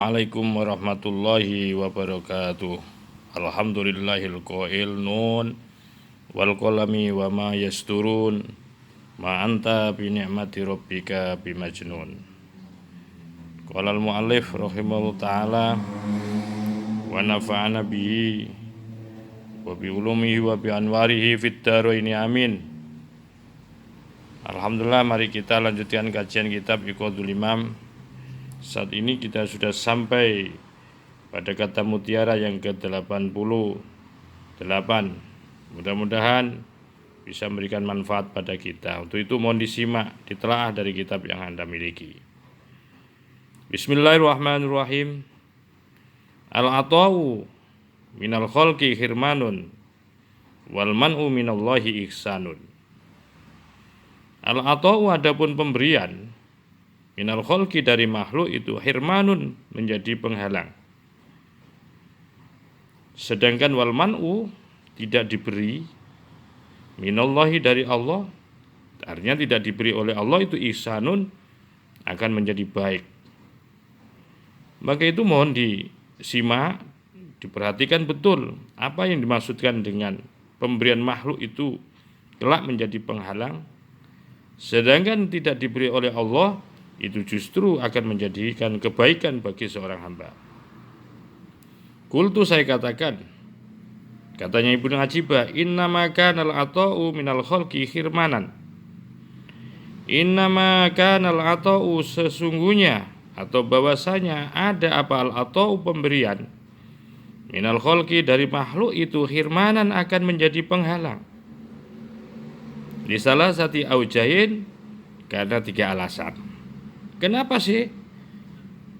Assalamualaikum warahmatullahi wabarakatuh. Alhamdulillahil qail nun wal qalami wa ma yasturun ma anta bi ni'mati rabbika bimajnun. Qala al muallif rahimahullahu taala wa nafa'ana bihi wa bi ulumihi wa bi anwarihi fid dharaini amin. Alhamdulillah, mari kita lanjutkan kajian kitab Iqadul Imam. Saat ini kita sudah sampai pada kata mutiara yang ke-88. Mudah-mudahan bisa memberikan manfaat pada kita. Untuk itu mohon disimak, ditelaah dari kitab yang Anda miliki. Bismillahirrahmanirrahim. Al-ata'u minal khalqi hirmanun wal man'u minallahi ihsanun. Al-ata'u adapun pemberian minal khalqi dari makhluk itu hirmanun menjadi penghalang. Sedangkan wal man'u tidak diberi minallahi dari Allah, artinya tidak diberi oleh Allah itu ihsanun akan menjadi baik. Maka itu mohon disimak, diperhatikan betul apa yang dimaksudkan dengan pemberian makhluk itu kelak menjadi penghalang, sedangkan tidak diberi oleh Allah itu justru akan menjadikan kebaikan bagi seorang hamba. Qultu, saya katakan, katanya Ibnu Ajibah, innama kanal ata'u minal khalqi khirmanan. Innama kanal ata'u, sesungguhnya atau bahwasanya ada apa al ata'u pemberian minal khalqi dari makhluk itu khirmanan akan menjadi penghalang. Di salah satu aujahin, karena 3 alasan. Kenapa sih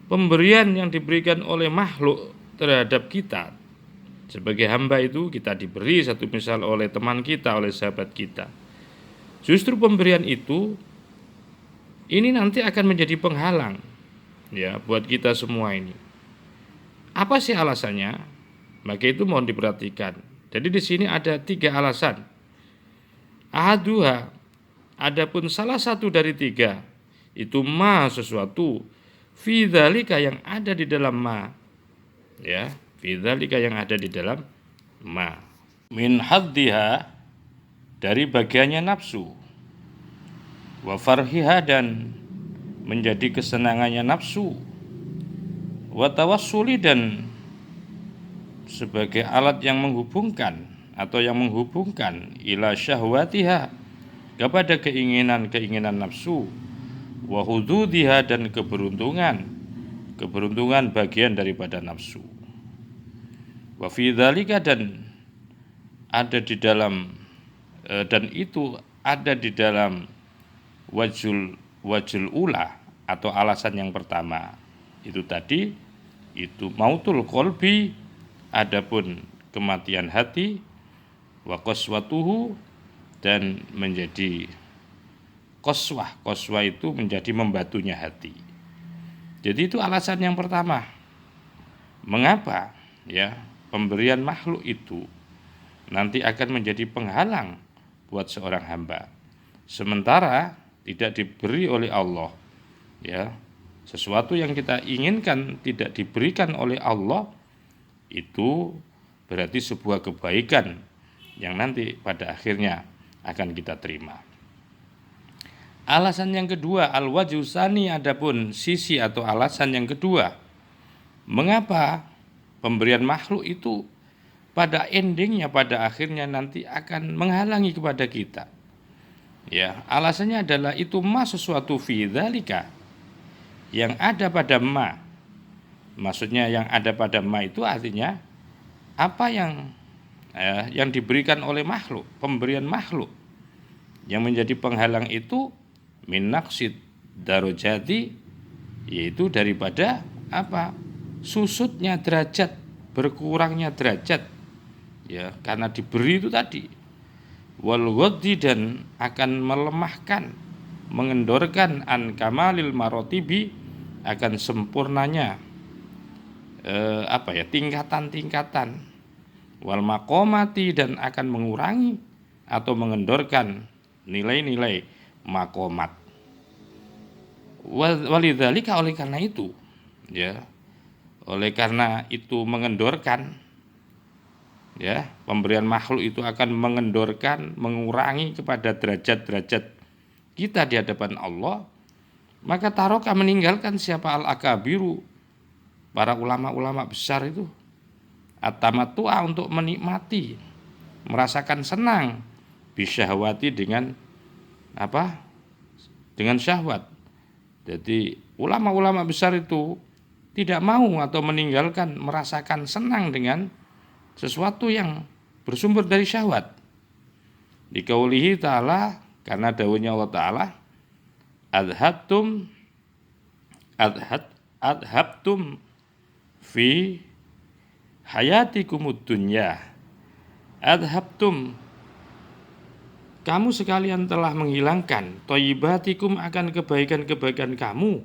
pemberian yang diberikan oleh makhluk terhadap kita sebagai hamba itu kita diberi satu misal oleh teman kita, oleh sahabat kita. Justru pemberian itu ini nanti akan menjadi penghalang ya buat kita semua ini. Apa sih alasannya? Maka itu mohon diperhatikan. Jadi di sini ada 3 alasan. Ahaduha, adapun salah satu dari 3 itu ma sesuatu fi dzalika yang ada di dalam ma, ya, fi dzalika yang ada di dalam ma, min haddiha, dari bagiannya nafsu, wa farhiha, dan menjadi kesenangannya nafsu, wa tawassuli, dan sebagai alat yang menghubungkan atau yang menghubungkan ila syahwatiha, kepada keinginan nafsu, wa hududiha, dan keberuntungan bagian daripada nafsu. Wa fi dzalika, dan ada di dalam dan itu ada di dalam wajul ula, atau alasan yang pertama itu tadi, itu mautul qalbi, adapun kematian hati, wa qaswatuhu, dan menjadi qaswah itu menjadi membatunya hati. Jadi itu alasan yang pertama. Mengapa ya pemberian makhluk itu nanti akan menjadi penghalang buat seorang hamba, sementara tidak diberi oleh Allah, ya. Sesuatu yang kita inginkan tidak diberikan oleh Allah, itu berarti sebuah kebaikan yang nanti pada akhirnya akan kita terima. Alasan yang kedua, al-wajhusani, adapun sisi atau alasan yang kedua, mengapa pemberian makhluk itu pada endingnya, pada akhirnya nanti akan menghalangi kepada kita. Ya, alasannya adalah itu ma sesuatu fi dzalika, yang ada pada ma. Maksudnya yang ada pada ma itu artinya apa yang diberikan oleh makhluk, pemberian makhluk yang menjadi penghalang itu min naqsid darajati, yaitu daripada apa? Susutnya derajat, berkurangnya derajat, ya, karena diberi itu tadi. Wal ghaddi, dan akan melemahkan, mengendorkan an kamalil marotibi, akan sempurnanya tingkatan-tingkatan. Wal maqamati, dan akan mengurangi atau mengendorkan nilai-nilai makomat. Walidzalika, oleh karena itu, ya, Oleh karena itu mengendorkan, ya, pemberian makhluk itu akan mengendorkan, mengurangi kepada derajat-derajat kita di hadapan Allah. Maka taroka meninggalkan siapa al-akabiru, para ulama-ulama besar itu, at-tamattu'a untuk menikmati, merasakan senang, bisyahwati dengan apa? Dengan syahwat. Jadi ulama-ulama besar itu tidak mau atau meninggalkan merasakan senang dengan sesuatu yang bersumber dari syahwat. Di qaulihi ta'ala, karena dawuhnya Allah Ta'ala, adhabtum adhabtum fi hayatikumud dunya. Adhabtum, kamu sekalian telah menghilangkan, thayyibatikum, akan kebaikan-kebaikan kamu,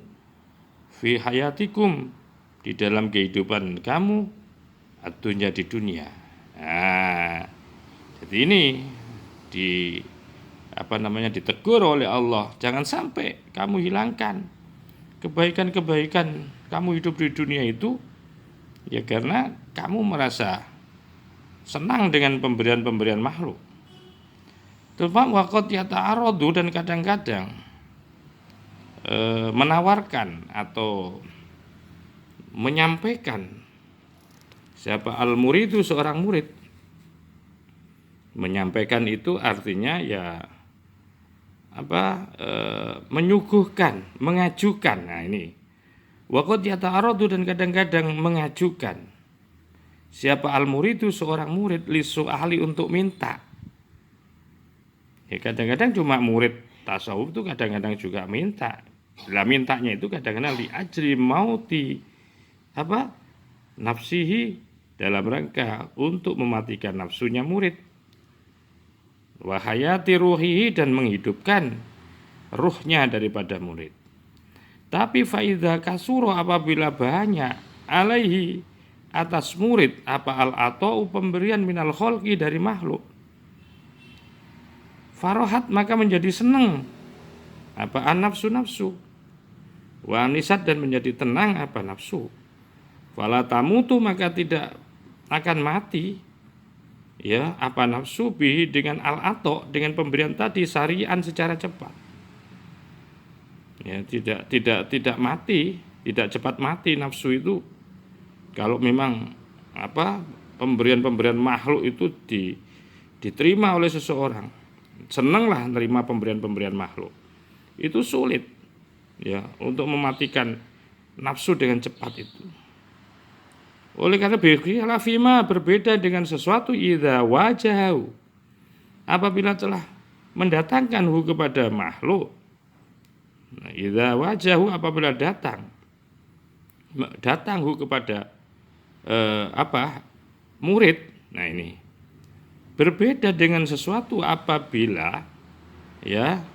fi hayatikum, di dalam kehidupan kamu, ad-dunya, di dunia. Nah, jadi ini ditegur oleh Allah, jangan sampai kamu hilangkan kebaikan-kebaikan kamu hidup di dunia itu, ya karena kamu merasa senang dengan pemberian-pemberian makhluk. Terutama waqad yata'aradu, dan kadang-kadang menawarkan atau menyampaikan, siapa al-muridu, seorang murid. Menyampaikan itu artinya ya menyuguhkan, mengajukan. Nah ini waqad yata'aradu, dan kadang-kadang mengajukan, siapa al-muridu, seorang murid, lisu'ali, untuk minta. Ya kadang-kadang cuma murid tasawuf itu kadang-kadang juga minta. Lah mintanya itu kadang-kadang li ajri mauti nafsihi, dalam rangka untuk mematikan nafsunya murid. Wa hayati ruhihi, dan menghidupkan ruhnya daripada murid. Tapi faidha kasuro, apabila banyak, alaihi, atas murid, al-ata'u, pemberian, minal kholqi, dari makhluk, farohat, maka menjadi senang nafsu, wa anisat, dan menjadi tenang nafsu, fala tamutu, maka tidak akan mati, ya, nafsu, bihi, dengan al-ato, dengan pemberian tadi, syari'an, secara cepat. Ya, tidak mati, tidak cepat mati nafsu itu. Kalau memang pemberian-pemberian makhluk itu diterima oleh seseorang, senanglah menerima pemberian-pemberian makhluk, itu sulit, ya, untuk mematikan nafsu dengan cepat itu. Oleh karena fima, berbeda dengan sesuatu, idza wajahu, apabila telah mendatangkan hu, kepada makhluk. Nah, idza wajahu, apabila datang hu, kepada murid. Nah ini berbeda dengan sesuatu apabila, ya,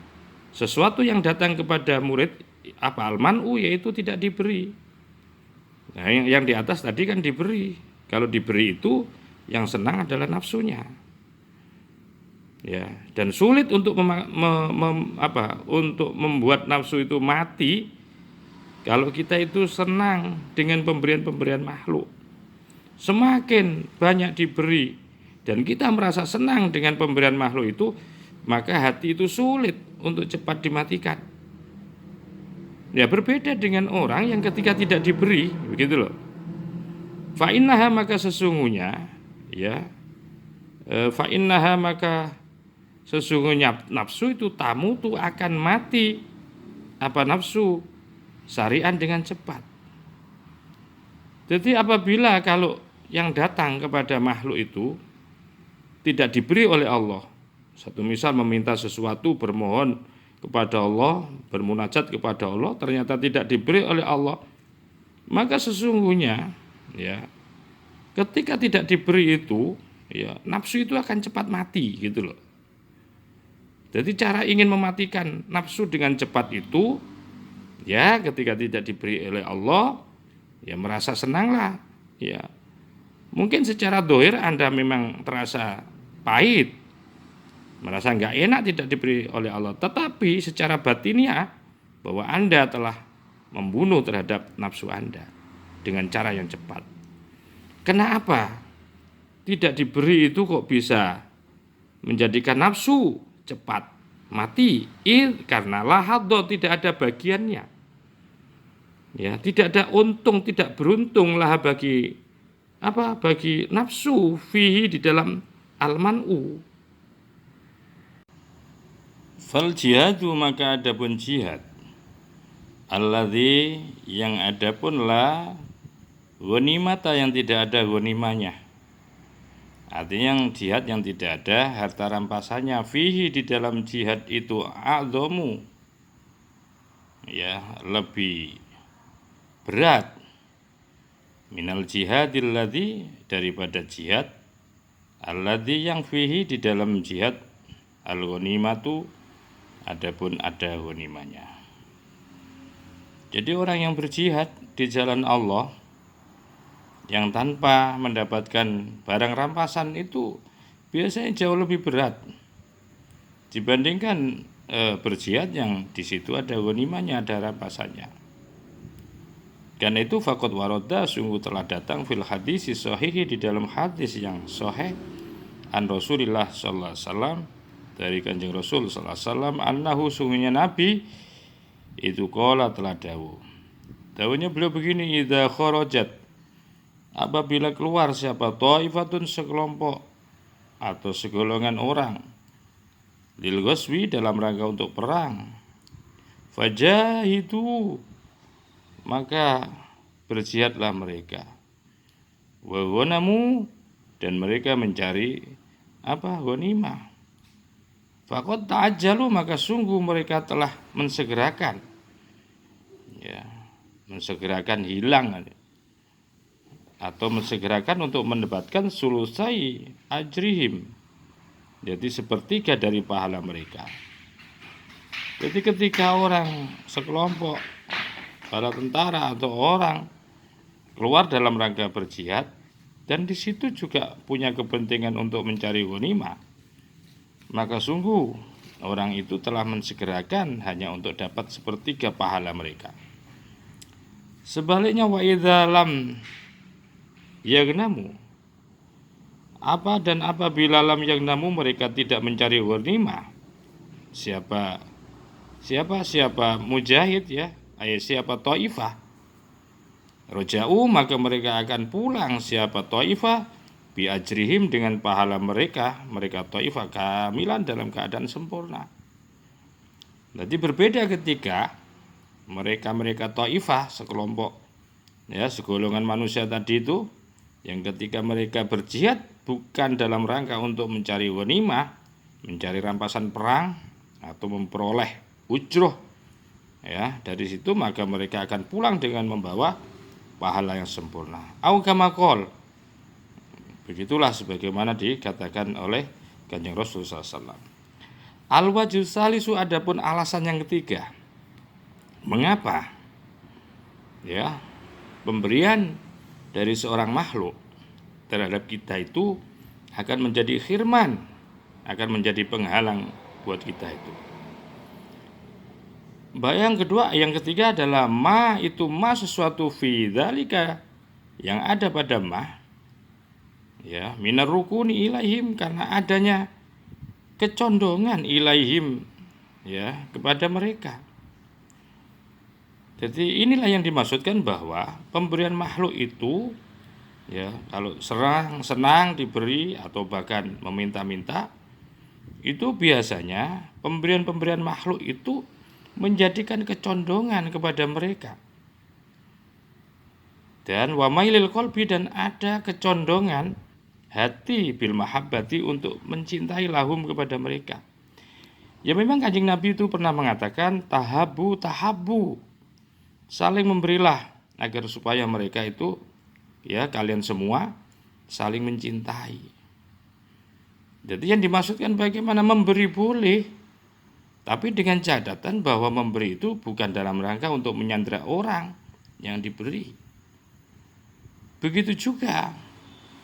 sesuatu yang datang kepada murid, al-man'u, yaitu tidak diberi. Nah, yang di atas tadi kan diberi. Kalau diberi itu yang senang adalah nafsunya. Ya, dan sulit untuk untuk membuat nafsu itu mati kalau kita itu senang dengan pemberian-pemberian makhluk. Semakin banyak diberi dan kita merasa senang dengan pemberian makhluk itu, maka hati itu sulit untuk cepat dimatikan. Ya, berbeda dengan orang yang ketika tidak diberi, begitu loh. Fa innaha, maka sesungguhnya, ya, fa innaha, maka sesungguhnya nafsu itu tamu itu akan mati, nafsu, syari'an, dengan cepat. Jadi apabila kalau yang datang kepada makhluk itu tidak diberi oleh Allah, satu misal meminta sesuatu, bermohon kepada Allah, bermunajat kepada Allah, ternyata tidak diberi oleh Allah, maka sesungguhnya, ya, ketika tidak diberi itu, ya, nafsu itu akan cepat mati, gitu loh. Jadi cara ingin mematikan nafsu dengan cepat itu, ya, ketika tidak diberi oleh Allah, ya, merasa senanglah, ya. Mungkin secara dohir Anda memang terasa pahit, merasa enggak enak tidak diberi oleh Allah, tetapi secara batiniah bahwa Anda telah membunuh terhadap nafsu Anda. dengan cara yang cepat. Kenapa tidak diberi itu kok bisa menjadikan nafsu cepat mati? Karena lahadho, tidak ada bagiannya. Ya, tidak ada untung, tidak beruntung lah bagi nafsu fihi di dalam al-man'u. Fal jihadu, maka adapun jihad, alladzi, yang adapun la ghanimata, yang tidak ada ghanimahnya. Artinya yang jihad yang tidak ada harta rampasannya, fihi, di dalam jihad itu, a'dhamu, ya, lebih berat, minal jihadil ladzi, daripada jihad alladzi, yang fihi, di dalam jihad, al-ghanimatu, adapun ada ghanimahnya. Jadi orang yang berjihad di jalan Allah yang tanpa mendapatkan barang rampasan itu biasanya jauh lebih berat dibandingkan berjihad yang di situ ada ghanimahnya, ada rampasannya. Karena itu faqad waroda, sungguh telah datang fil hadis sahih, di dalam hadis yang sahih, an Rasulillah sallallahu alaihi wasallam, dari Kanjeng Rasul sallallahu alaihi wasallam, annahu, sungguhnya Nabi itu qala, telah dawuhnya beliau begini, idza kharajat, apabila keluar siapa, thaifatun, sekelompok atau segolongan orang, lil ghazwi, dalam rangka untuk perang, fajahidu, maka berjihadlah mereka, wa ghanamu, dan mereka mencari ghanimah, faqad ta'ajjalu, maka sungguh mereka telah mensegerakan, ya, mensegerakan hilang atau mensegerakan untuk mendapatkan sulusai ajrihim, jadi sepertiga dari pahala mereka. Jadi ketika orang sekelompok para tentara atau orang keluar dalam rangka berjihad dan di situ juga punya kepentingan untuk mencari ghanimah, maka sungguh orang itu telah mensegerakan hanya untuk dapat sepertiga pahala mereka. Sebaliknya, wa idza lam yagnamu, dan apabila lam yagnamu, mereka tidak mencari ghanimah, siapa mujahid, ya, siapa taifah, roja'u, maka mereka akan pulang, siapa taifah, bi ajrihim, dengan pahala mereka taifah kamilan, dalam keadaan sempurna. Jadi berbeda ketika mereka taifah, sekelompok, ya, segolongan manusia tadi itu, yang ketika mereka berjihad bukan dalam rangka untuk mencari ghanimah, mencari rampasan perang atau memperoleh ujroh, ya, dari situ maka mereka akan pulang dengan membawa pahala yang sempurna. Au kama qol, begitulah sebagaimana dikatakan oleh Kanjeng Rasul sallallahu alaihi wasallam. Al-wajhu salisu, adapun alasan yang ketiga, mengapa, ya, pemberian dari seorang makhluk terhadap kita itu akan menjadi khirman, akan menjadi penghalang buat kita itu. Yang ketiga adalah ma, itu ma, sesuatu fi dzalika, yang ada pada ma, ya, minar rukuni ilaihim, karena adanya kecondongan ilaihim, ya, kepada mereka. Jadi inilah yang dimaksudkan bahwa pemberian makhluk itu, ya, kalau senang diberi atau bahkan meminta-minta, itu biasanya pemberian makhluk itu menjadikan kecondongan kepada mereka. Dan wa mailil qalbi, dan ada kecondongan hati bil mahabbati, untuk mencintai lahum, kepada mereka. Ya, memang Kanjeng Nabi itu pernah mengatakan tahabu, saling memberilah, agar supaya mereka itu, ya, kalian semua saling mencintai. Jadi yang dimaksudkan bagaimana memberi boleh, tapi dengan catatan bahwa memberi itu bukan dalam rangka untuk menyandera orang yang diberi. Begitu juga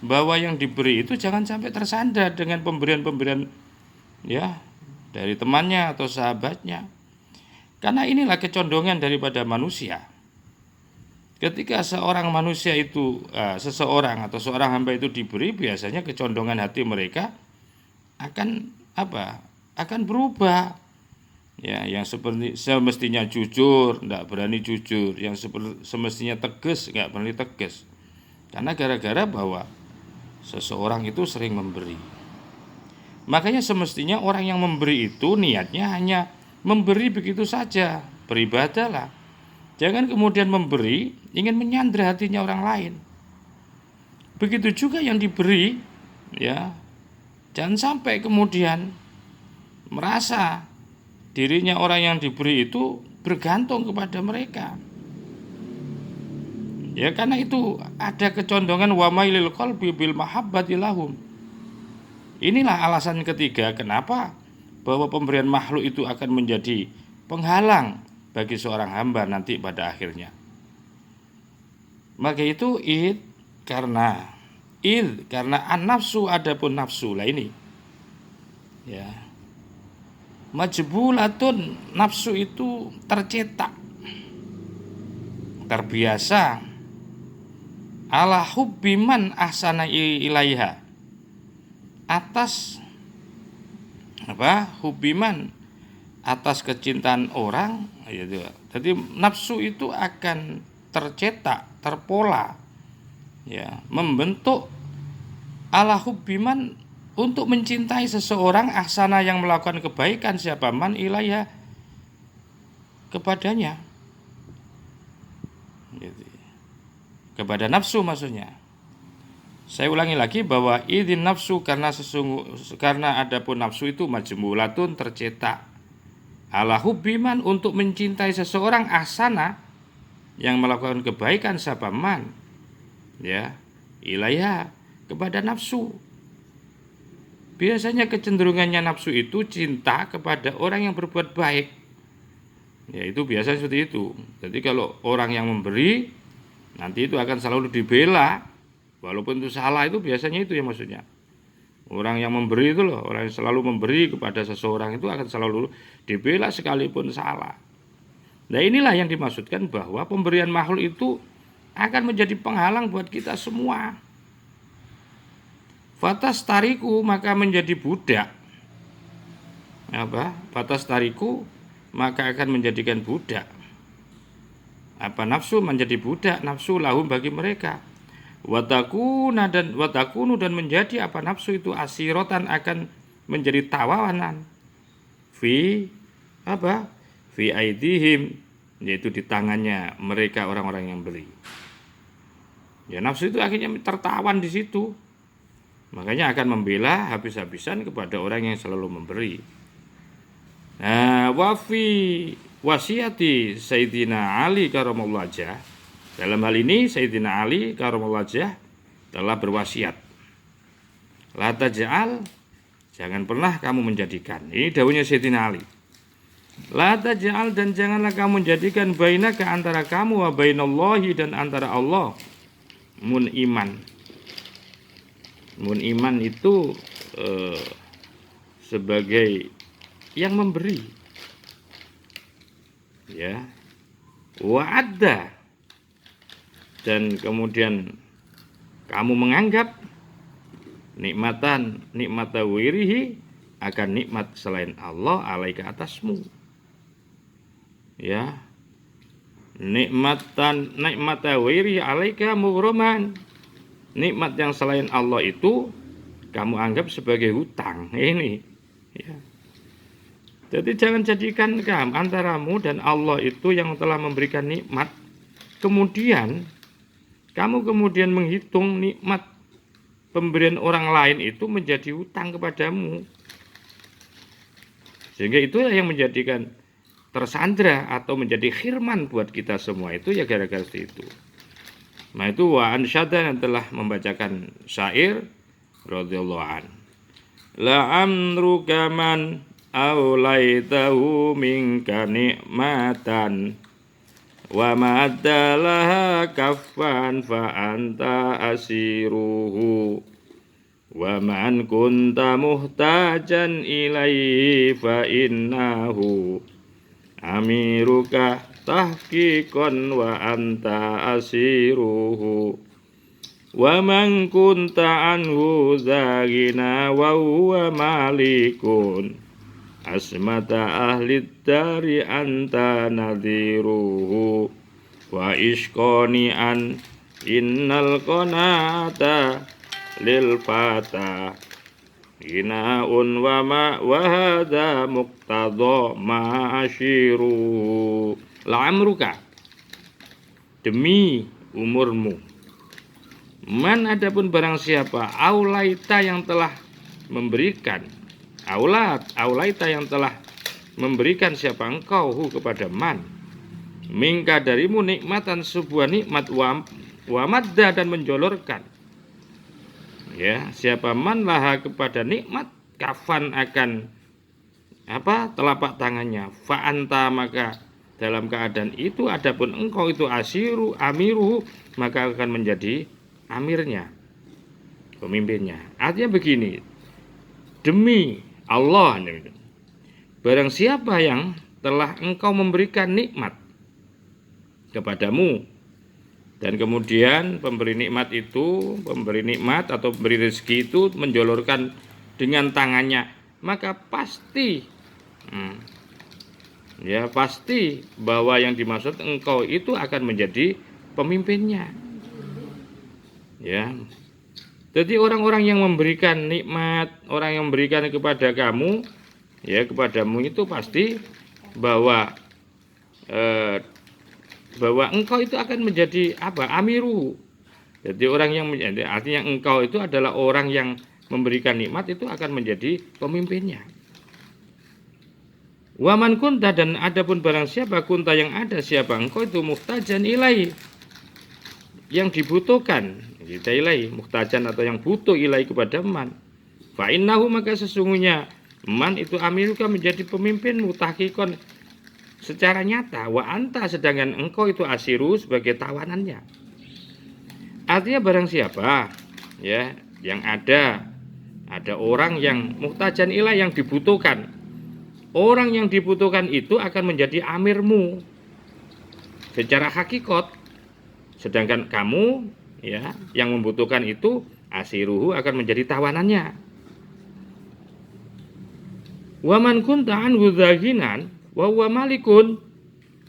bahwa yang diberi itu jangan sampai tersandar dengan pemberian-pemberian, ya, dari temannya atau sahabatnya. Karena inilah kecondongan daripada manusia. Ketika seorang manusia itu, seseorang atau seorang hamba itu diberi, biasanya kecondongan hati mereka akan apa? Akan berubah. Ya, yang seperti semestinya jujur, tidak berani jujur, yang semestinya tegas, nggak berani tegas. Karena gara-gara bahwa seseorang itu sering memberi. Makanya semestinya orang yang memberi itu niatnya hanya memberi begitu saja, beribadahlah. Jangan kemudian memberi ingin menyandra hatinya orang lain. Begitu juga yang diberi, ya. Jangan sampai kemudian merasa dirinya orang yang diberi itu bergantung kepada mereka. Ya, karena itu ada kecondongan wa mailil qalbi bil mahabbati lahum. Inilah alasan ketiga kenapa bahwa pemberian makhluk itu akan menjadi penghalang bagi seorang hamba nanti pada akhirnya. Maka itu karena an-nafsu, adapun nafsu lah ini. Ya. Majbulatun, nafsu itu tercetak, terbiasa ala hubbiman ahsana ilaiha, atas hubbiman, atas kecintaan orang, gitu. Jadi nafsu itu akan tercetak, terpola, ya, membentuk ala hubbiman, untuk mencintai seseorang ahsana yang melakukan kebaikan, siapa man ilaiha, kepadanya, gitu. Kepada nafsu maksudnya. Saya ulangi lagi bahwa idin nafsu, karena adapun nafsu itu majmulatun, tercetak ala hubbiman, untuk mencintai seseorang ahsana yang melakukan kebaikan, siapa man, ya, ilaiha, kepada nafsu. Biasanya kecenderungannya nafsu itu cinta kepada orang yang berbuat baik. Ya, itu biasa seperti itu. Jadi kalau orang yang memberi, nanti itu akan selalu dibela, walaupun itu salah, itu biasanya itu ya maksudnya. Orang yang memberi itu loh, orang yang selalu memberi kepada seseorang itu akan selalu dibela sekalipun salah. Nah, inilah yang dimaksudkan bahwa pemberian makhluk itu akan menjadi penghalang buat kita semua. Fatas tariku, maka menjadi budak. Fatas tariku, maka akan menjadikan budak. Nafsu menjadi budak, nafsu lahum bagi mereka. Watakunu dan menjadi nafsu itu asirotan, akan menjadi tawanan. Fi aidihim, yaitu di tangannya mereka orang-orang yang beri. Ya, nafsu itu akhirnya tertawan di situ. Makanya akan membela habis-habisan kepada orang yang selalu memberi. Nah, wafi wasiati Sayyidina Ali karramallahu wajhah. Dalam hal ini Sayyidina Ali karramallahu wajhah telah berwasiat. La taj'al, jangan pernah kamu menjadikan. Ini dawuhnya Sayyidina Ali. La taj'al, dan janganlah kamu menjadikan bainaka, antara kamu, wa bainallahi, dan antara Allah, iman. Iman itu sebagai yang memberi, ya, wa'adda, dan kemudian kamu menganggap nikmata wirihi, akan nikmat selain Allah alaika, atasmu, ya, nikmata wirihi alaika mughraman, nikmat yang selain Allah itu kamu anggap sebagai hutang. Ini, ya. Jadi jangan jadikan kamu, antaramu dan Allah itu yang telah memberikan nikmat, kemudian kamu menghitung nikmat pemberian orang lain itu menjadi hutang kepadamu. Sehingga itulah yang menjadikan tersandra atau menjadi khirman buat kita semua itu, ya gara-gara itu. Nah, itu wa ansyada, yang telah membacakan syair radhiyallahu an. La amruka man aulaitahu minka nikmatan wa ma'adalaha kaffan fa anta asiruhu wa man kunta muhtajan ilaihi fa innahu amiruka tahqiqan wa anta asiruhu wa man kunta anhu zaghina wa huwa malikun asmata ahli dari anta nadhiruhu wa isqani an innal qanata lil fata inaun wa hadha muqtadha ma'asyiru. La'amruka, demi umurmu. Man adapun barang siapa aulaita yang telah memberikan, aulaita yang telah memberikan siapa engkau kepada man, mingka darimu nikmatan sebuah nikmat wa madda dan menjolorkan. Ya, siapa man laha kepada nikmat kafan akan telapak tangannya fa anta maka dalam keadaan itu adapun engkau itu amiruhu maka akan menjadi amirnya, pemimpinnya. Artinya begini, demi Allah, barang siapa yang telah engkau memberikan nikmat kepadamu dan kemudian pemberi nikmat atau pemberi rezeki itu menjolorkan dengan tangannya, maka pasti pasti bahwa yang dimaksud engkau itu akan menjadi pemimpinnya. Ya. Jadi orang-orang yang memberikan nikmat, orang yang memberikan kepada kamu, kepadamu itu pasti bahwa engkau itu akan menjadi amiru. Jadi artinya engkau itu adalah orang yang memberikan nikmat itu akan menjadi pemimpinnya. Waman kunta dan adapun barang siapa kunta yang ada siapa engkau itu muhtajan ilai yang dibutuhkan, kita ilai muhtajan atau yang butuh ilai kepada man. Fa innahu maka sesungguhnya man itu amiruka menjadi pemimpinmu tahqiqan secara nyata wa anta sedangkan engkau itu asiru sebagai tawanannya. Artinya barang siapa yang ada orang yang muhtajan ilah yang dibutuhkan. Orang yang dibutuhkan itu akan menjadi amirmu secara hakikat. Sedangkan kamu yang membutuhkan itu asiruhu akan menjadi tawanannya. Wa man kunta anhu zaginan wa huwa malikun,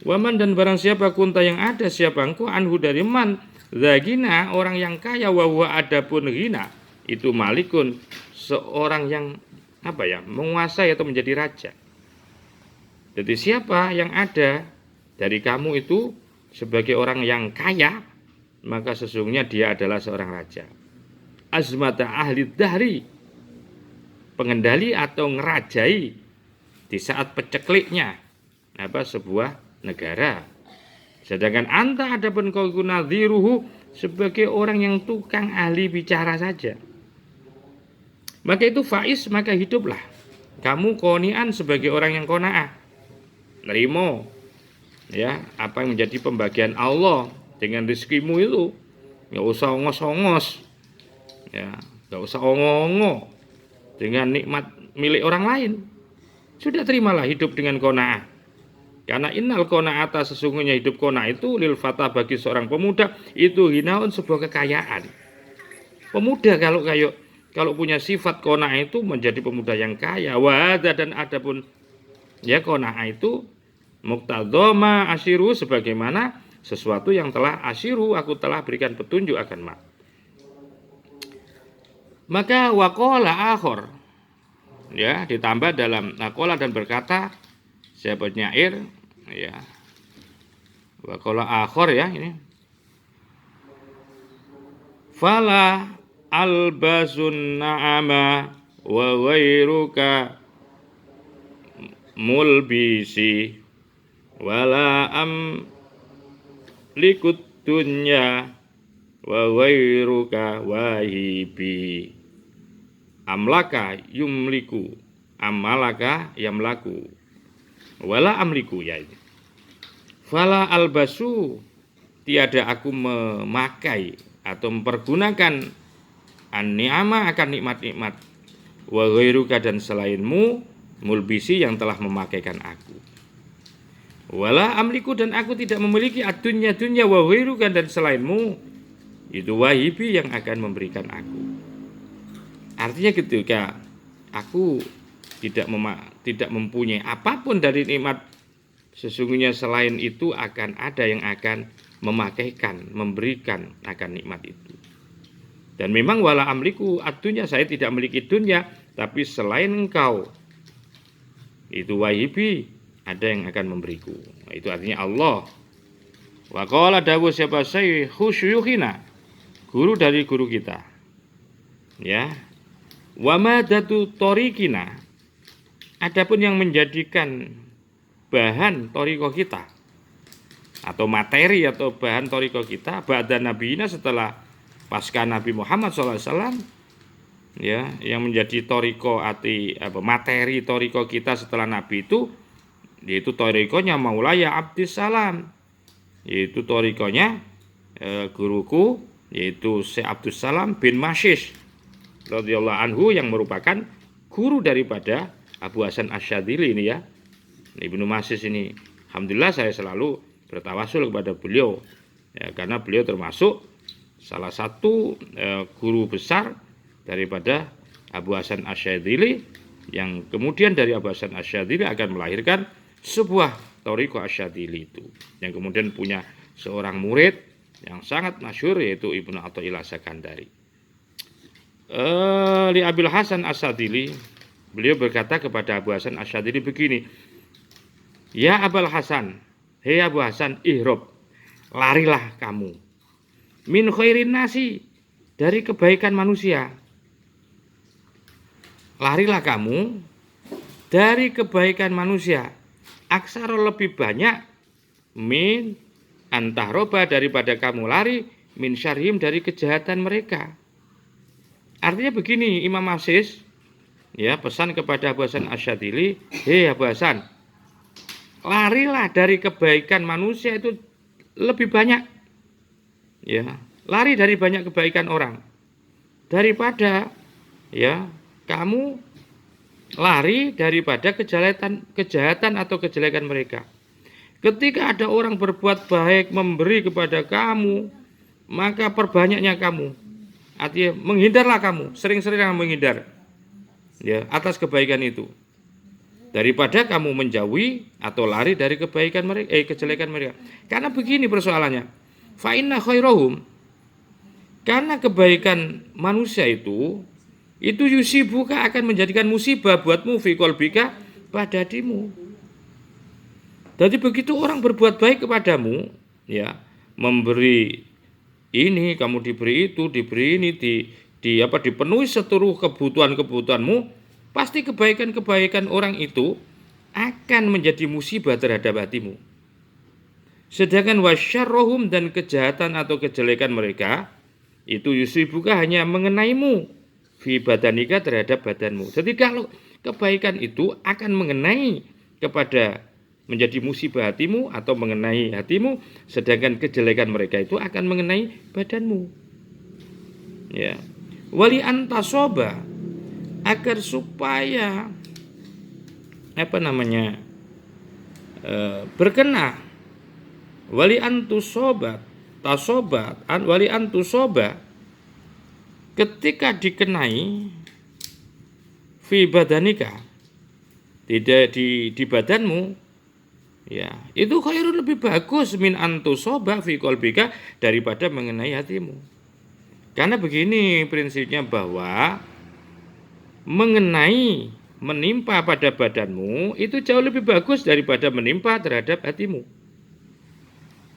waman dan barang siapa kunta yang ada siapa engkau anhu dari man zagina orang yang kaya wa huwa adapun ghina itu malikun seorang yang menguasai atau menjadi raja. Jadi siapa yang ada dari kamu itu sebagai orang yang kaya maka sesungguhnya dia adalah seorang raja. Azmata ahli dahri pengendali atau ngerajai di saat pecekliknya sebuah negara. Sedangkan anta adapun kau nadhiruhu sebagai orang yang tukang ahli bicara saja. Maka itu faiz maka hiduplah kamu qonian sebagai orang yang qanaah. Nerimo apa yang menjadi pembagian Allah dengan rezekimu itu. Enggak usah ongos-ongos. Enggak usah ongo-ongo dengan nikmat milik orang lain. Sudah terimalah hidup dengan qanaah. Karena innal qanaata sesungguhnya hidup qanaah itu lil fata bagi seorang pemuda itu hinaun sebuah kekayaan. Pemuda kalau punya sifat qanaah itu menjadi pemuda yang kaya. Wa dan adapun qanaah itu muqtadha asyiru sebagaimana sesuatu yang telah asyiru aku telah berikan petunjuk akan mak. Maka waqala akhir ditambah dalam qala dan berkata siapa nyair waqala akhir ini fala albasun na'ama wa ghairuka mulbisi wala likut dunya wa ghairuka wahibi amlaka yumliku amalaka yamlaku wala amliku ini fala albasu tiada aku memakai atau mempergunakan an-ni'ama akan nikmat-nikmat wa ghairuka dan selainmu mulbisi yang telah memakaikan aku. Wala amliku, dan aku tidak memiliki dunya wa ghairuka, dan selainmu. Itu wahibi, yang akan memberikan aku. Artinya ketika aku tidak mempunyai apapun dari nikmat, sesungguhnya selain itu akan ada yang akan memakaikan, memberikan akan nikmat itu. Dan memang wala amliku dunya, saya tidak memiliki dunya, tapi selain engkau, itu wahibi, ada yang akan memberiku. Nah, itu artinya Allah. Wa qala dawu siapa syaikhus syuyukhina, guru dari guru kita. Ya. Wa madatu tariqina, adapun yang menjadikan bahan thariqah kita atau materi atau bahan thariqah kita ba'da nabiyina, setelah pasca Nabi Muhammad SAW, ya, yang menjadi materi thariqah kita setelah Nabi itu, yaitu thariqahnya Maulaya Abdissalam, yaitu thariqahnya guruku, yaitu Syekh Abdussalam bin Mashish radhiyallahu anhu, yang merupakan guru daripada Abu Hasan Asyadzili ini, ya. Ibnu Mashish ini, alhamdulillah saya selalu bertawasul kepada beliau, ya, karena beliau termasuk salah satu guru besar daripada Abu Hasan Asyadzili, yang kemudian dari Abu Hasan Asyadzili akan melahirkan sebuah thariqah Asyadzili itu, yang kemudian punya seorang murid yang sangat masyhur, yaitu Ibnu Athaillah Sakandari. Li Abil Hasan Asyadzili, beliau berkata kepada Abu Hasan Asyadzili begini, ya Abul Hasan, hei Abu Hasan, ihrob, larilah kamu, min khairin nasi, dari kebaikan manusia. Larilah kamu dari kebaikan manusia. Aksara, lebih banyak, min antahroba, daripada kamu lari, min syarhim, dari kejahatan mereka. Artinya begini, Imam Mashish, ya, pesan kepada Abu Hasan Asyadzili, hei Abu Hasan, larilah dari kebaikan manusia itu lebih banyak, ya, lari dari banyak kebaikan orang, daripada, ya, kamu lari daripada kejahatan atau kejelekan mereka. Ketika ada orang berbuat baik, memberi kepada kamu, maka perbanyaknya kamu. Artinya menghindarlah kamu, sering-sering menghindar, ya, atas kebaikan itu, daripada kamu menjauhi atau lari dari kebaikan mereka, kejelekan mereka. Karena begini persoalannya, fa inna khairahum, karena kebaikan manusia itu yusibuka, akan menjadikan musibah buatmu, fi qalbika, pada hatimu. Jadi begitu orang berbuat baik kepadamu, ya, memberi ini, kamu diberi itu, diberi ini, dipenuhi seluruh kebutuhanmu, pasti kebaikan-kebaikan orang itu akan menjadi musibah terhadap hatimu. Sedangkan wasyarrohum, dan kejahatan atau kejelekan mereka itu yusibuka, hanya mengenaimu, fi badanika, terhadap badanmu. Jadi kalau kebaikan itu akan mengenai kepada, menjadi musibah hatimu atau mengenai hatimu, sedangkan kejelekan mereka itu akan mengenai badanmu. Ya. Wali antasoba, agar supaya berkena, wali antusoba, wali antusoba, ketika dikenai, fi badanika, tidak di badanmu, ya, itu khairun, lebih bagus, min antusoba fi qalbika, daripada mengenai hatimu. Karena begini prinsipnya, bahwa menimpa pada badanmu itu jauh lebih bagus daripada menimpa terhadap hatimu.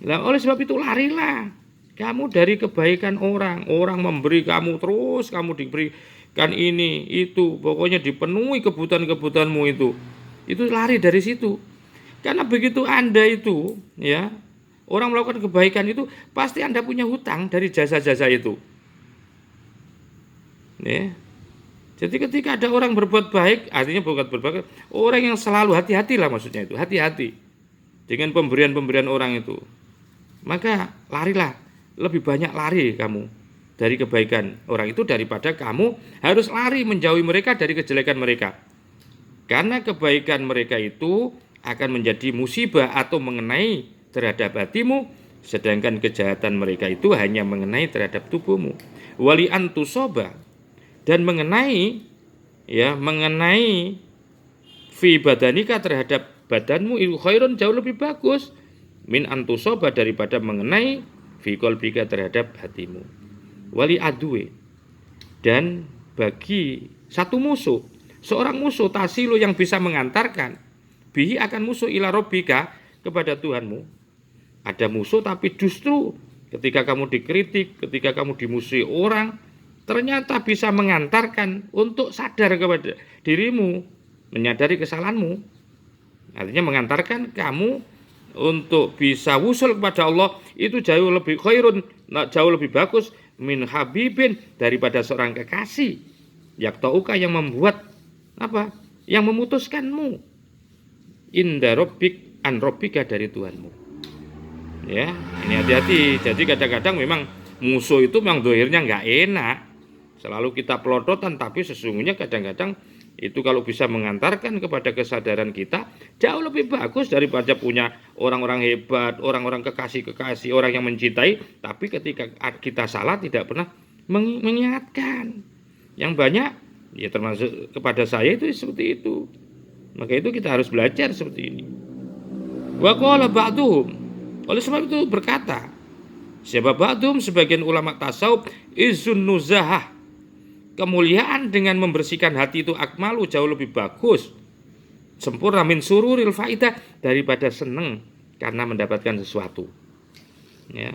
Nah, oleh sebab itu larilah kamu dari kebaikan orang memberi kamu, terus kamu diberikan ini itu, pokoknya dipenuhi kebutuhanmu itu lari dari situ. Karena begitu Anda itu, ya, orang melakukan kebaikan itu, pasti Anda punya hutang dari jasa-jasa itu, ya. Jadi ketika ada orang berbuat baik, artinya bukan berbaik, orang yang selalu hati-hatilah, maksudnya itu hati-hati dengan pemberian-pemberian orang itu, maka larilah, lebih banyak lari kamu dari kebaikan orang itu, daripada kamu harus lari menjauhi mereka dari kejelekan mereka. Karena kebaikan mereka itu akan menjadi musibah atau mengenai terhadap hatimu, sedangkan kejahatan mereka itu hanya mengenai terhadap tubuhmu. Wali antusoba, dan mengenai fi badanika terhadap badanmu itu khairun, jauh lebih bagus min antusoba daripada mengenai fi qalbika terhadap hatimu. Wali adue, dan bagi satu musuh, seorang musuh tasilu yang bisa mengantarkan bihi akan musuh ila rabbika kepada Tuhanmu. Ada musuh tapi justru ketika kamu dikritik, ketika kamu dimusuhi orang, ternyata bisa mengantarkan untuk sadar kepada dirimu, menyadari kesalahanmu. Artinya mengantarkan kamu untuk bisa wusul kepada Allah, itu jauh lebih khairun, jauh lebih bagus min habibin, daripada seorang kekasih yaktauka yang membuat apa? Yang memutuskanmu inda rabbik an rabbika, dari Tuhanmu. Ya, ini hati-hati. Jadi kadang-kadang memang musuh itu memang dohirnya nggak enak, selalu kita pelototan, tapi sesungguhnya kadang-kadang itu kalau bisa mengantarkan kepada kesadaran kita, jauh lebih bagus daripada punya orang-orang hebat, orang-orang kekasih-kekasih, orang yang mencintai, tapi ketika kita salah tidak pernah mengingatkan. Yang banyak ya termasuk kepada saya itu seperti itu. Maka itu kita harus belajar seperti ini. Wa qala ba'duhum, oleh sebab itu berkata siapa ba'duhum, sebagian ulama tasawuf, izun nuzahah, kemuliaan dengan membersihkan hati itu akmalu, jauh lebih bagus, sempurna min sururil faidah, daripada senang karena mendapatkan sesuatu. Ya,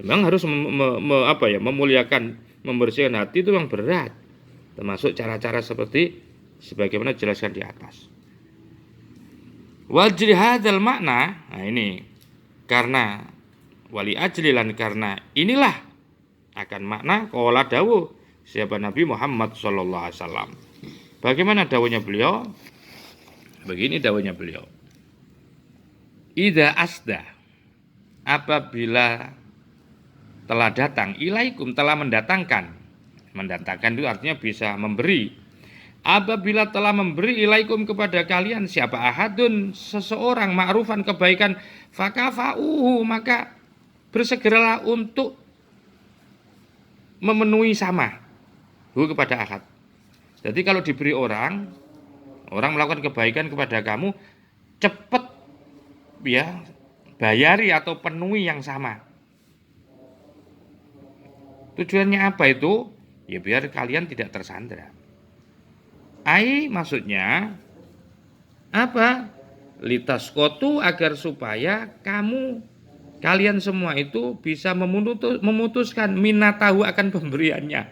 memang harus memuliakan, membersihkan hati itu memang berat, termasuk cara-cara seperti sebagaimana dijelaskan di atas. Wajri hadzal makna, nah ini karena wali ajlilan, karena inilah akan makna qala dawuh siapa Nabi Muhammad sallallahu alaihi wasallam. Bagaimana dawuhnya beliau? Begini dawuhnya beliau. Idza asda, apabila telah datang, ilaikum, telah mendatangkan itu artinya bisa memberi. Apabila telah memberi ilaikum kepada kalian siapa ahadun, seseorang, ma'rufan, kebaikan, fakafa'uhu, maka bersegeralah untuk memenuhi sama kepada ahad. Jadi kalau diberi orang melakukan kebaikan kepada kamu, cepat ya bayari atau penuhi yang sama. Tujuannya apa itu? Ya biar kalian tidak tersandra. Maksudnya apa? Litaskotu, agar supaya kalian semua itu bisa memutuskan minatahu, akan pemberiannya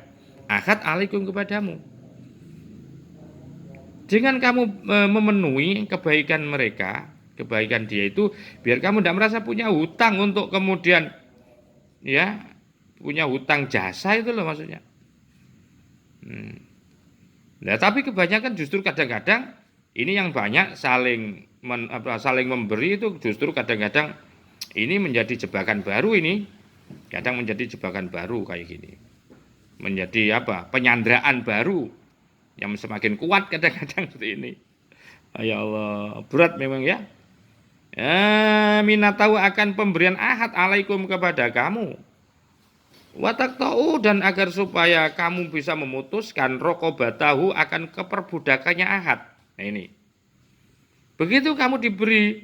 ahad alaikum, kepadamu. Dengan kamu memenuhi kebaikan mereka, kebaikan dia itu, biar kamu tidak merasa punya hutang untuk kemudian ya punya hutang jasa, itu loh maksudnya. Nah, tapi kebanyakan justru kadang-kadang ini yang banyak saling memberi itu justru kadang-kadang ini menjadi jebakan baru, ini kadang menjadi jebakan baru kayak gini. Menjadi penyanderaan baru yang semakin kuat kadang-kadang seperti ini. Ya Allah, berat memang ya. Minatau, akan pemberian ahad alaikum, kepada kamu. Wataktau, dan agar supaya kamu bisa memutuskan rokobatahu, akan keperbudakannya ahad. Nah ini, begitu kamu diberi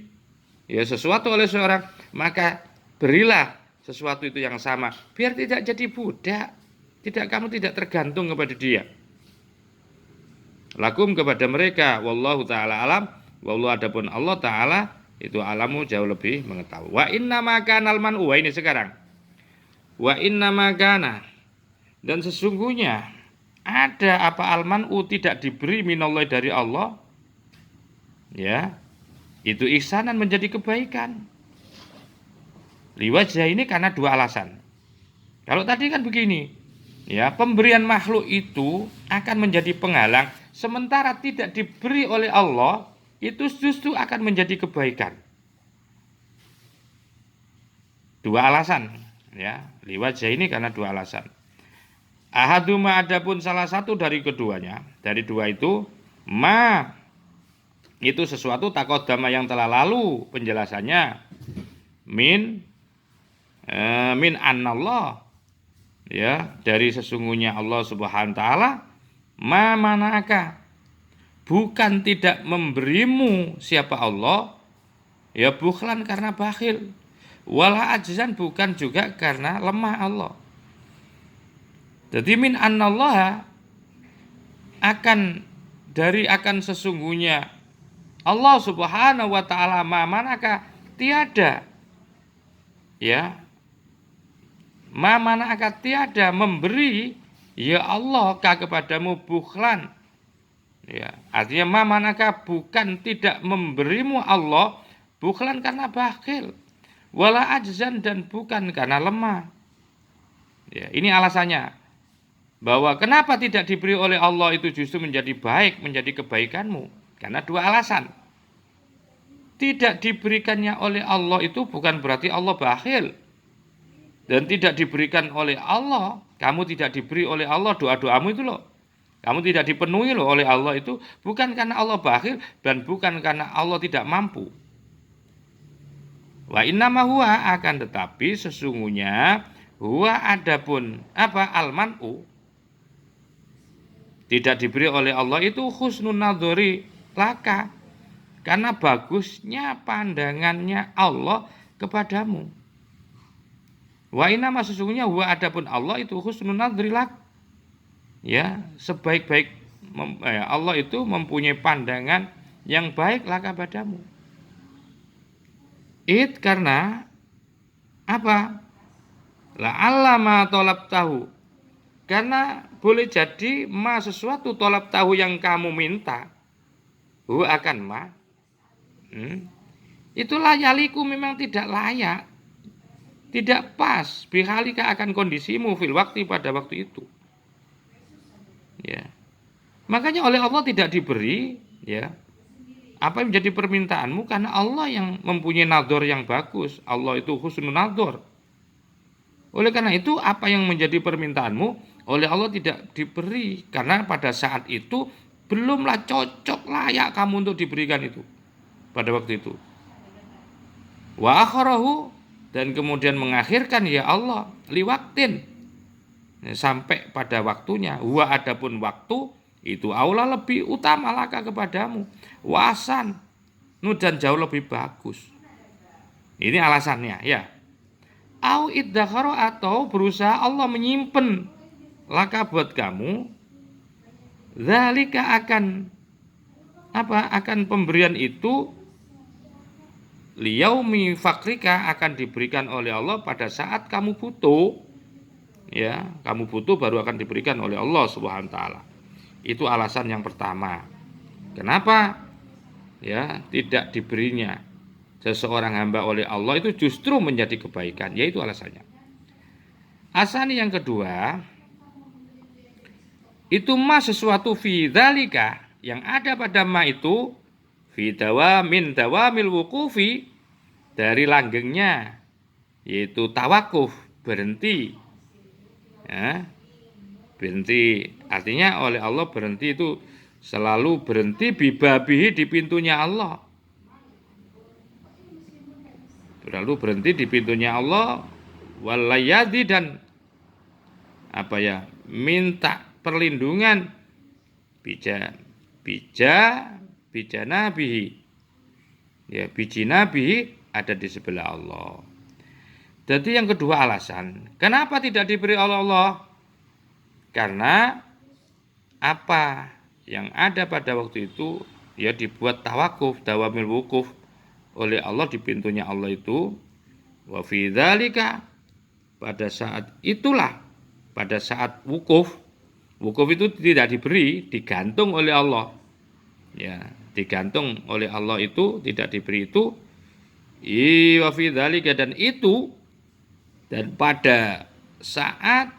ya sesuatu oleh seorang, maka berilah sesuatu itu yang sama, biar tidak jadi budak, kamu tidak tergantung kepada dia. Lakum, kepada mereka, wallahu ta'ala alam, wallahu, adapun Allah ta'ala itu alamu, jauh lebih mengetahui. Wa inna makanal man'u, ini sekarang. Wa inna makana, dan sesungguhnya ada apa almanu, tidak diberi minallah, dari Allah, ya itu ihsanan, menjadi kebaikan. Liwajah, ini karena dua alasan. Kalau tadi kan begini, ya pemberian makhluk itu akan menjadi penghalang, sementara tidak diberi oleh Allah itu justru akan menjadi kebaikan. Dua alasan. Ya, liwajah ini karena dua alasan. Ahaduma, adapun salah satu dari keduanya, dari dua itu, Itu sesuatu taqaddama yang telah lalu penjelasannya. Min annallah, ya, dari sesungguhnya Allah Subhanahu wa taala, ma manaka, bukan tidak memberimu siapa Allah, ya, bukhlan karena bakhil, wala ajzan, bukan juga karena lemah Allah. Jadi min annallah akan sesungguhnya Allah Subhanahu wa taala, ma manaka, tiada, ya, ma manaka, tiada memberi ya Allah kepadamu bukhlan, ya, artinya ma manaka, bukan tidak memberimu Allah bukhlan karena bakhil, wala ajzan, dan bukan karena lemah. Ya, ini alasannya, bahwa kenapa tidak diberi oleh Allah itu justru menjadi baik, menjadi kebaikanmu. Karena dua alasan. Tidak diberikannya oleh Allah itu bukan berarti Allah bakhil. Dan tidak diberikan oleh Allah, kamu tidak diberi oleh Allah doa-doamu itu loh, kamu tidak dipenuhi loh oleh Allah itu, bukan karena Allah bakhil dan bukan karena Allah tidak mampu. Wa innama huwa, akan tetapi sesungguhnya huwa adapun apa al-man'u, tidak diberi oleh Allah itu husnun nadzori laka, karena bagusnya pandangannya Allah kepadamu. Wa inama, sesungguhnya huwa adapun Allah itu husnun nadzori lak, ya, sebaik-baik Allah itu mempunyai pandangan yang baik laka padamu. Karena apa? La'alla ma tolab tahu, karena boleh jadi ma sesuatu tolab tahu yang kamu minta, akan ma, itulah yaliku, memang tidak layak, tidak pas, bihalika, akan kondisimu, fil waktu, pada waktu itu. Ya, makanya oleh Allah tidak diberi, ya, apa yang menjadi permintaanmu, karena Allah yang mempunyai nadzor yang bagus. Allah itu husnul nadzor. Oleh karena itu apa yang menjadi permintaanmu oleh Allah tidak diberi, karena pada saat itu belumlah cocok, layak kamu untuk diberikan itu pada waktu itu. Wa akharahu, dan kemudian mengakhirkan ya Allah liwaktin, sampai pada waktunya. Wa adapun waktu itu aula, lebih utama laka kepadamu, wasan, dan jauh lebih bagus. Ini alasannya, ya. Au iddakhara, atau berusaha Allah menyimpan laka buat kamu, zalika, akan apa? Akan pemberian itu, liyaumi fakrika, akan diberikan oleh Allah pada saat kamu butuh. Ya, kamu butuh baru akan diberikan oleh Allah Subhanahu wa taala. Itu alasan yang pertama. Kenapa? Ya, tidak diberinya seseorang hamba oleh Allah itu justru menjadi kebaikan, yaitu alasannya. Asani yang kedua, itu ma sesuatu fi dzalika, yang ada pada ma itu, fi dawamin dawamil wuqufi, dari langgengnya, yaitu tawakuf, berhenti. Ya, berhenti artinya oleh Allah berhenti itu selalu berhenti, bibabihi, di pintunya Allah. Lalu berhenti di pintunya Allah, walayadi, dan apa ya, minta perlindungan, bija nabihi, ya, biji nabihi, ada di sebelah Allah. Jadi yang kedua alasan kenapa tidak diberi oleh Allah, karena apa yang ada pada waktu itu, ya, dibuat tawakuf, dawamil wukuf oleh Allah di pintunya Allah itu. Wa fi dzalika, pada saat itulah, pada saat wukuf itu tidak diberi, digantung oleh Allah. Ya, digantung oleh Allah itu, tidak diberi itu. Wa fi dzalika, dan itu, dan pada saat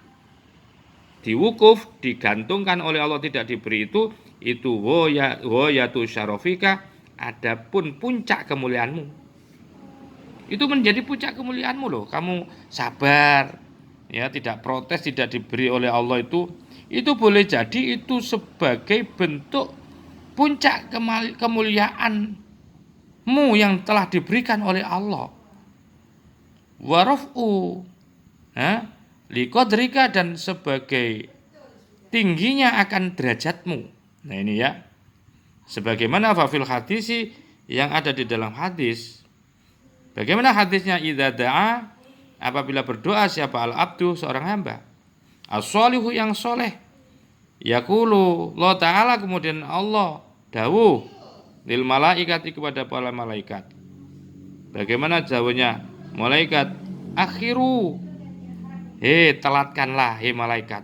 diwukuf, digantungkan oleh Allah, tidak diberi itu woyatu syarofika, adapun puncak kemuliaanmu. Itu menjadi puncak kemuliaanmu loh. Kamu sabar, ya, tidak protes, tidak diberi oleh Allah itu boleh jadi itu sebagai bentuk puncak kemuliaanmu yang telah diberikan oleh Allah. Waraf'u liqadrika, dan sebagai tingginya akan derajatmu. Nah ini ya, sebagaimana fafil hadisi, yang ada di dalam hadis. Bagaimana hadisnya? Idza da'a, apabila berdoa siapa al-abdu, seorang hamba, as-sholihu, yang soleh, yaqulu Allah Ta'ala, kemudian Allah dawuh lil malaikati, kepada para malaikat. Bagaimana jawabnya malaikat? Akhiru, telatkanlah malaikat,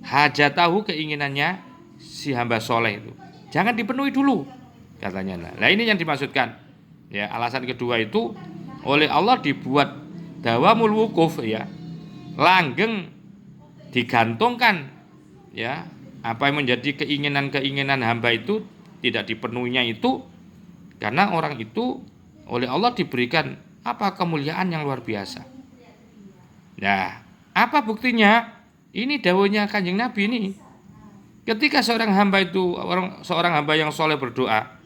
hajatahu, keinginannya si hamba soleh itu, jangan dipenuhi dulu katanya. Nah ini yang dimaksudkan ya. Alasan kedua itu oleh Allah dibuat dawamul wukuf ya, langgeng, digantungkan ya, apa yang menjadi keinginan hamba itu tidak dipenuhinya itu karena orang itu oleh Allah diberikan apa, kemuliaan yang luar biasa. Nah, apa buktinya? Ini dawuhnya Kanjeng Nabi ini. Ketika seorang hamba yang soleh berdoa,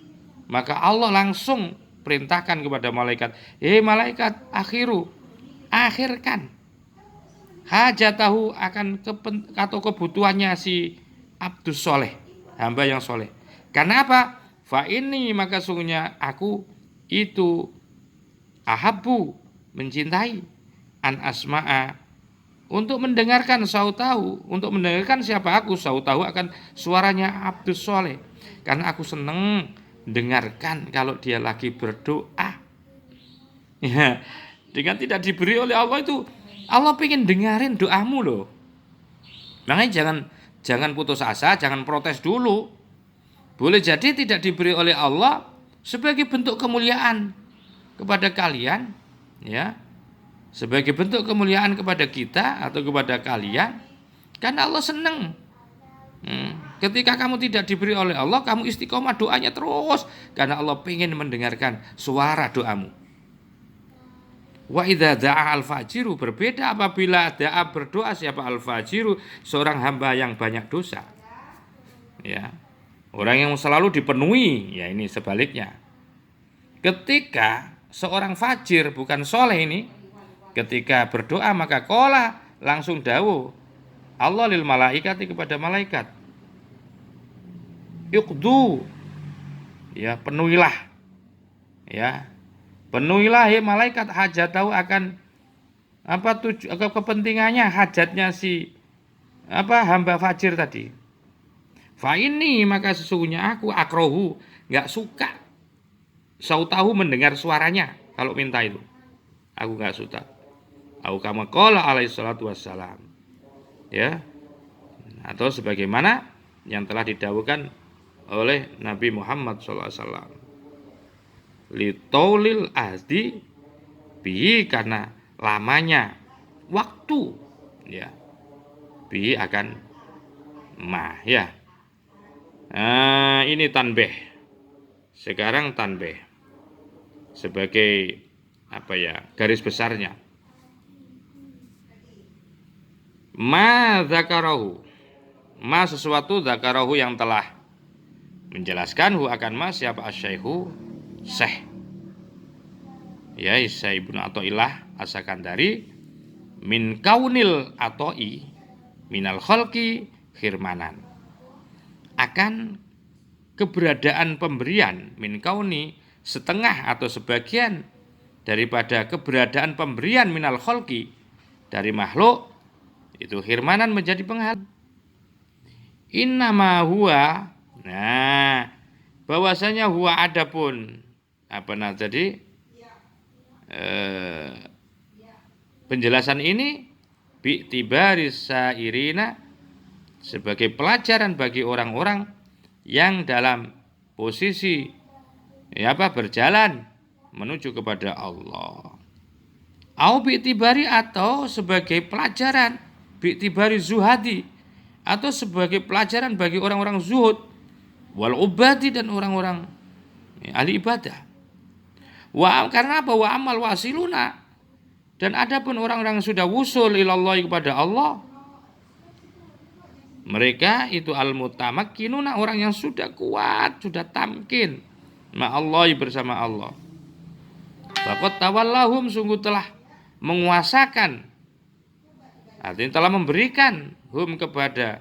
maka Allah langsung perintahkan kepada malaikat, malaikat, akhirkan hajatahu, akan atau kebutuhannya si abdus soleh, hamba yang soleh. Karena apa? Fa ini, maka sungguhnya aku itu ahabbu, mencintai, an asma'a, untuk mendengarkan sautahu, untuk mendengarkan siapa aku, sautahu, akan suaranya abdus soleh. Karena aku seneng dengarkan kalau dia lagi berdoa ya, dengan tidak diberi oleh Allah itu, Allah pengen dengarin doamu loh. Makanya jangan putus asa, jangan protes dulu. Boleh jadi tidak diberi oleh Allah sebagai bentuk kemuliaan kepada kalian ya, sebagai bentuk kemuliaan kepada kita atau kepada kalian, karena Allah senang. Ketika kamu tidak diberi oleh Allah, kamu istiqomah doanya terus karena Allah pengen mendengarkan suara doamu. Wa idza da'a al-fajiru, berbeda apabila da'a berdoa siapa al-fajiru, seorang hamba yang banyak dosa. Ya. Orang yang selalu dipenuhi, ya ini sebaliknya. Ketika seorang fajir bukan soleh ini, ketika berdoa maka qala, langsung dawuh Allah lil malaikati, kepada malaikat, yuqdu, ya penuhilah, ya penuhilah malaikat hajatahu, akan kepentingannya, hajatnya si hamba fajir tadi. Fa ini, maka sesungguhnya aku akrohu, enggak suka, sautahu, mendengar suaranya kalau minta itu, aku enggak suka. Au kama qala alaihi salatu wassalam, ya, atau sebagaimana yang telah didhawuhkan oleh Nabi Muhammad sallallahu alaihi wasallam, litaulil ahdi bihi, karena lamanya waktu ya, bihi akan ya. Nah, ini tanbih. Sekarang tanbih sebagai garis besarnya. Ma dzakarahu, ma sesuatu, dzakarahu yang telah menjelaskan akan ma siapa asy-syaikhu, syekh ya, Syekh Ibnu Athaillah As-Sakandari, min kaunil atoi minal khalqi khirmanan, akan keberadaan pemberian, min kauni, setengah atau sebagian daripada keberadaan pemberian minal khalqi, dari makhluk itu, khirmanan, menjadi penghalang. Innama huwa, nah bahwasanya huwa, adapun jadi penjelasan ini bi'tibari sairina, sebagai pelajaran bagi orang-orang yang dalam posisi berjalan menuju kepada Allah. Au bi'tibari, atau sebagai pelajaran bi'tibari zuhadi, atau sebagai pelajaran bagi orang-orang zuhud, wal ubadi, dan orang-orang ahli ibadah. Karena apa? Wa amal wasiluna, dan adapun orang-orang yang sudah wusul ilallah, kepada Allah, Mereka itu al-mutamakkinuna, orang yang sudah kuat, sudah tamkin ma'allahi, bersama Allah. Faqad tawallahum, sungguh telah menguasakan, artinya telah memberikan hum kepada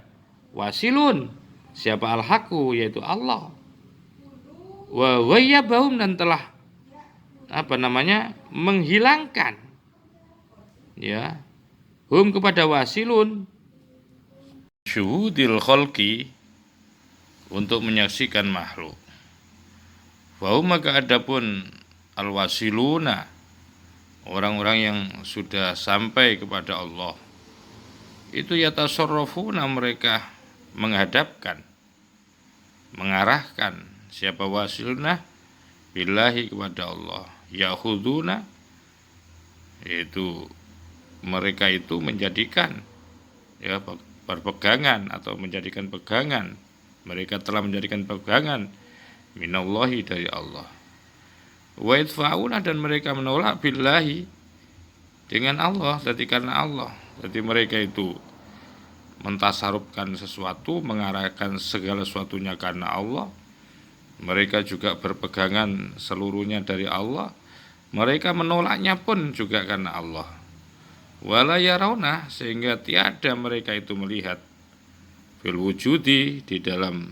wasilun, siapa al-haqqu, yaitu Allah. Wa ghayyabahum, dan telah menghilangkan ya hum kepada wasilun syuhudil khalqi, untuk menyaksikan makhluk. Wa maka adapun al-wasiluna, orang-orang yang sudah sampai kepada Allah, itu yatasarrafuna, mereka menghadapkan, mengarahkan, siapa wasiluna, billahi, kepada Allah. Ya'khuduna, yaitu mereka itu menjadikan ya berpegangan atau menjadikan pegangan, mereka telah menjadikan pegangan minallahi, dari Allah. Wa idfa'una, dan mereka menolak billahi, dengan Allah, jadi karena Allah. Jadi mereka itu mentasarufkan sesuatu, mengarahkan segala sesuatunya karena Allah. Mereka juga berpegangan seluruhnya dari Allah. Mereka menolaknya pun juga karena Allah. Wala yarawna, sehingga tiada mereka itu melihat fil wujudi, di dalam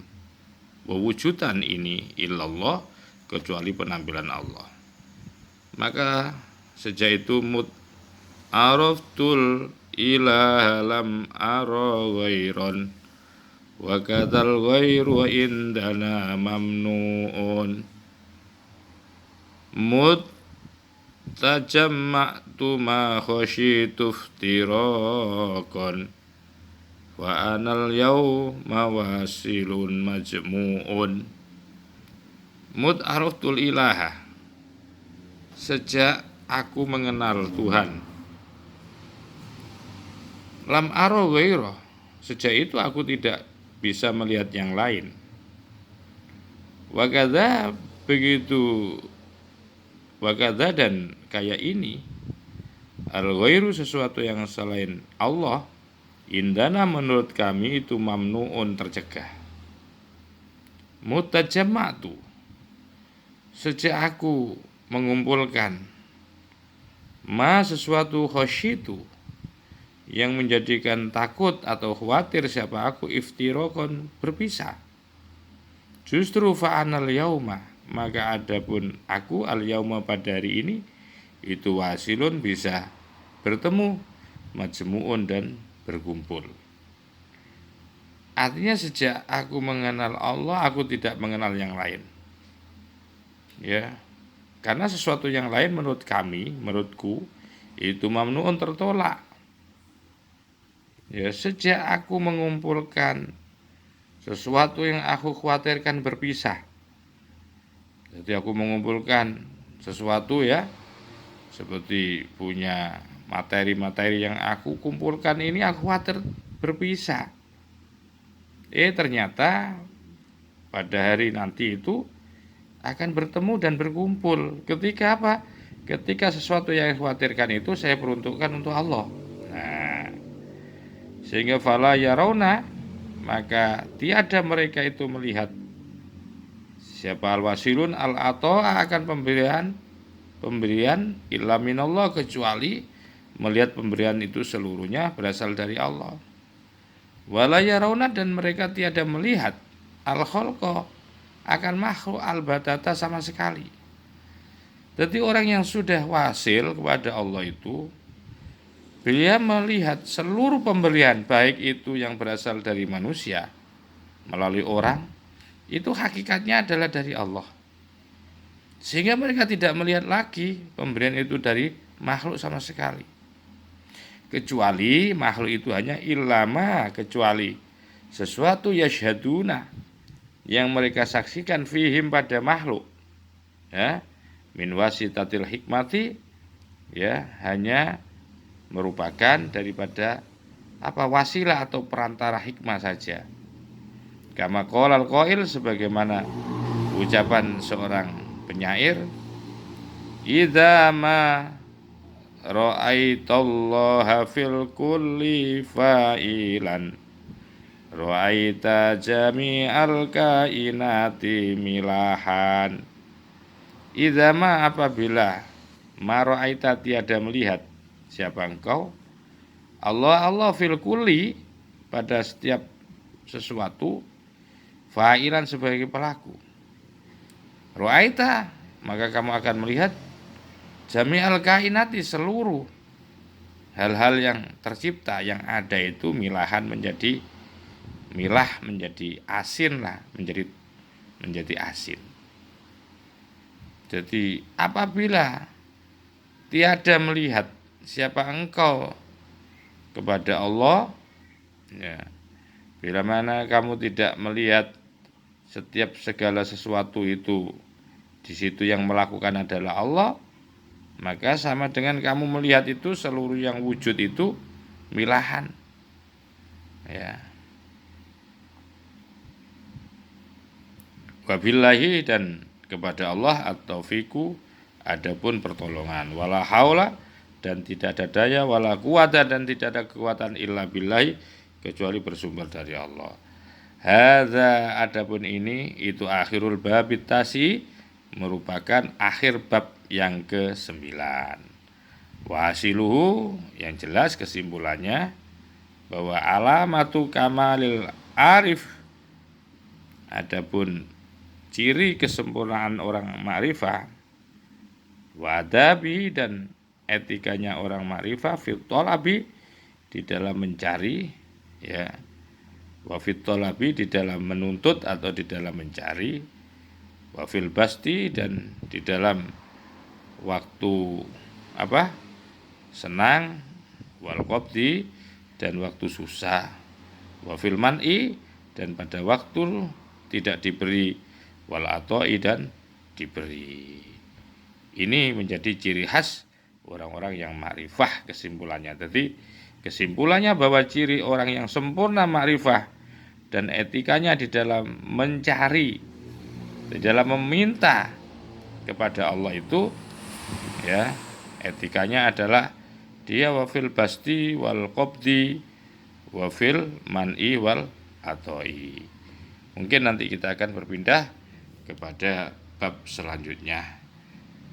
wewujudan ini, illallah, kecuali penampilan Allah. Maka sejak itu araftul ilaha lam ara ghairon wa kadzal ghairu indana mamnuun tajamma'tu ma khashitu iftiraqan wa anal yawma wasilun majmu'un. Araftul ilaha, sejak aku mengenal Tuhan. Lam ara ghaira, sejak itu aku tidak bisa melihat yang lain. Wakadha, begitu wakadha, dan kayak ini, al-ghairu, sesuatu yang selain Allah, indana, menurut kami itu mamnuun, tercegah. Mutajamatu, sejak aku mengumpulkan sesuatu khasyitu, yang menjadikan takut atau khawatir siapa aku, iftiraqon, berpisah. Justru fa'anal yauma, maka adapun aku al yauma, pada hari ini, itu wasilun, bisa bertemu, majmu'un, dan berkumpul. Artinya sejak aku mengenal Allah, aku tidak mengenal yang lain. Ya, karena sesuatu yang lain menurut kami, menurutku, itu mamnu'un, tertolak. Ya, sejak aku mengumpulkan sesuatu yang aku khawatirkan berpisah. Jadi aku mengumpulkan sesuatu, ya, seperti punya materi-materi yang aku kumpulkan ini, aku khawatir berpisah. Ternyata pada hari nanti itu akan bertemu dan berkumpul. Ketika apa? Ketika sesuatu yang dikhawatirkan itu saya peruntukkan untuk Allah. Nah, sehingga fala yarawna, maka tiada mereka itu melihat siapa al-wasilun al-ato'a, akan pemberian illa minallah, kecuali melihat pemberian itu seluruhnya berasal dari Allah. Wala yarawna, dan mereka tiada melihat al-khalqa, akan makhluk al-batata, sama sekali. Jadi orang yang sudah wasil kepada Allah itu, beliau melihat seluruh pemberian, baik itu yang berasal dari manusia melalui orang, itu hakikatnya adalah dari Allah. Sehingga mereka tidak melihat lagi pemberian itu dari makhluk sama sekali. Kecuali makhluk itu hanya ilama, kecuali sesuatu yashhaduna, yang mereka saksikan fihim, pada makhluk, ya, min wasitatil hikmati, ya, hanya merupakan daripada wasilah atau perantara hikmah saja. Kama qolal qail, sebagaimana ucapan seorang penyair, idza ma ra'aitallaha fil kulli fa'ilan Ra'aita jami'al kainati milahan. Idzama apabila mara'aita tiada melihat siapa engkau Allah fil kulli pada setiap sesuatu fa'ilan sebagai pelaku. Ra'aita maka kamu akan melihat jami'al kainati seluruh hal-hal yang tercipta yang ada itu milahan menjadi milah menjadi asin lah, menjadi asin. Jadi apabila tiada melihat siapa engkau kepada Allah, ya, bila mana kamu tidak melihat setiap segala sesuatu itu di situ yang melakukan adalah Allah, maka sama dengan kamu melihat itu seluruh yang wujud itu milahan. Ya. Wabillahi dan kepada Allah at-taufiqu adapun pertolongan, wala haula dan tidak ada daya, wala quwata dan tidak ada kekuatan illa billahi kecuali bersumber dari Allah. Hadza adapun ini itu akhirul babit tasi merupakan akhir bab yang ke-9. Wasiluhu yang jelas kesimpulannya bahwa alamatu kamalil arif adapun ciri kesempurnaan orang ma'rifah wadabi dan etikanya orang ma'rifah fit thalabi di dalam mencari, ya, wa fit thalabi di dalam menuntut atau di dalam mencari, wa fil basti dan di dalam waktu senang, wal qabdi dan waktu susah, wa fil man'i dan pada waktu tidak diberi, wal atoi dan diberi. Ini menjadi ciri khas orang-orang yang ma'rifah kesimpulannya. Jadi kesimpulannya bahwa ciri orang yang sempurna ma'rifah dan etikanya di dalam mencari, di dalam meminta kepada Allah itu, ya, etikanya adalah dia wafil basti wal qabdi wafil man'i wal atoi. Mungkin nanti kita akan berpindah kepada bab selanjutnya.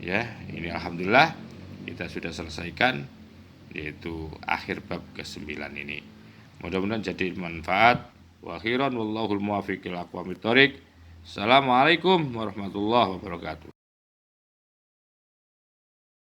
Ya, ini alhamdulillah kita sudah selesaikan yaitu akhir bab ke-9 ini. Mudah-mudahan jadi manfaat. Wa khairan wallahul muwaffiq ila aqwamit thoriq. Assalamualaikum warahmatullahi wabarakatuh.